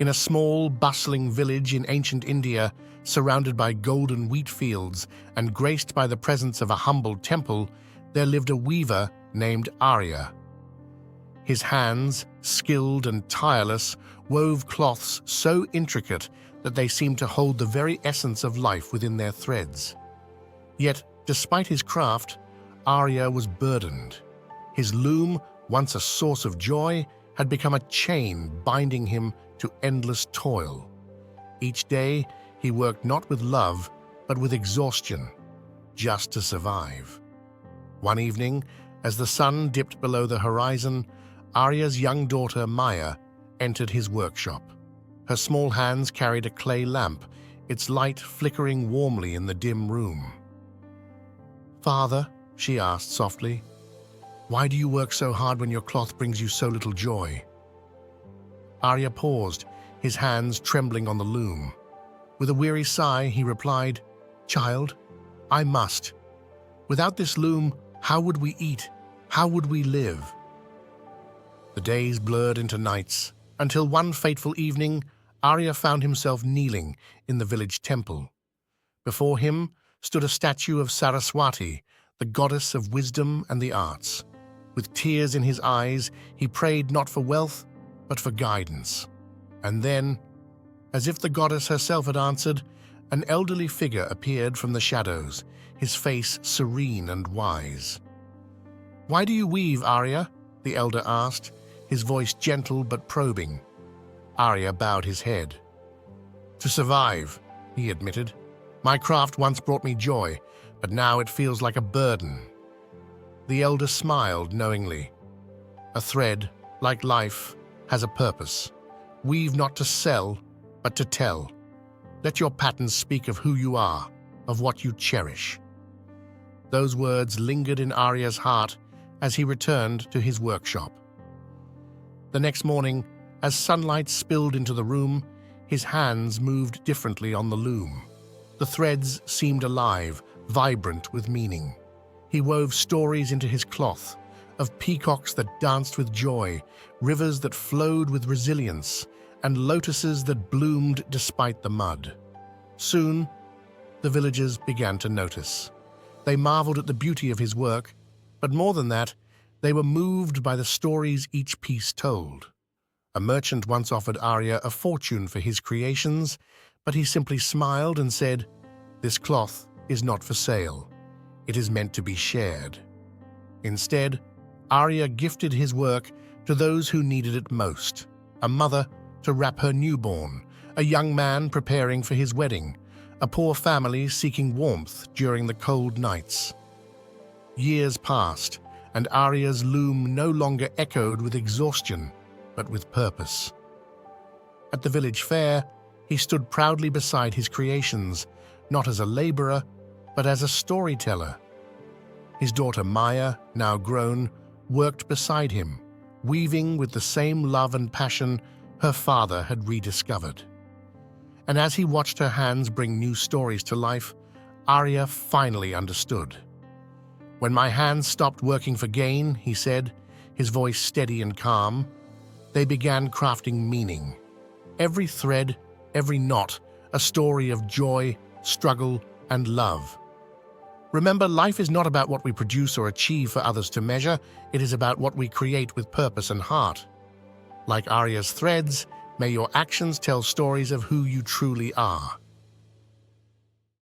In a small, bustling village in ancient India, surrounded by golden wheat fields and graced by the presence of a humble temple, there lived a weaver named Arya. His hands, skilled and tireless, wove cloths so intricate that they seemed to hold the very essence of life within their threads. Yet, despite his craft, Arya was burdened. His loom, once a source of joy, had become a chain binding him to endless toil. Each day, he worked not with love, but with exhaustion, just to survive. One evening, as the sun dipped below the horizon, Arya's young daughter, Maya, entered his workshop. Her small hands carried a clay lamp, its light flickering warmly in the dim room. "Father," she asked softly, "why do you work so hard when your cloth brings you so little joy?" Arya paused, his hands trembling on the loom. With a weary sigh, he replied, "Child, I must. Without this loom, how would we eat? How would we live?" The days blurred into nights, until one fateful evening, Arya found himself kneeling in the village temple. Before him stood a statue of Saraswati, the goddess of wisdom and the arts. With tears in his eyes, he prayed not for wealth, but for guidance. And then, as if the goddess herself had answered, an elderly figure appeared from the shadows, his face serene and wise. "Why do you weave, Arya?" the elder asked, his voice gentle but probing. Arya bowed his head. "To survive," he admitted. "My craft once brought me joy, but now it feels like a burden." The elder smiled knowingly. "A thread, like life, has a purpose. Weave not to sell, but to tell. Let your patterns speak of who you are, of what you cherish." Those words lingered in Arya's heart as he returned to his workshop. The next morning, as sunlight spilled into the room, his hands moved differently on the loom. The threads seemed alive, vibrant with meaning. He wove stories into his cloth, of peacocks that danced with joy, rivers that flowed with resilience, and lotuses that bloomed despite the mud. Soon, the villagers began to notice. They marveled at the beauty of his work, but more than that, they were moved by the stories each piece told. A merchant once offered Arya a fortune for his creations, but he simply smiled and said, "This cloth is not for sale. It is meant to be shared." Instead, Arya gifted his work to those who needed it most: a mother to wrap her newborn, a young man preparing for his wedding, a poor family seeking warmth during the cold nights. Years passed, and Arya's loom no longer echoed with exhaustion, but with purpose. At the village fair, he stood proudly beside his creations, not as a laborer, but as a storyteller. His daughter Maya, now grown, worked beside him, weaving with the same love and passion her father had rediscovered. And as he watched her hands bring new stories to life, Arya finally understood. "When my hands stopped working for gain," he said, his voice steady and calm, "they began crafting meaning. Every thread, every knot, a story of joy, struggle, and love. Remember, life is not about what we produce or achieve for others to measure. It is about what we create with purpose and heart. Like Arya's threads, may your actions tell stories of who you truly are."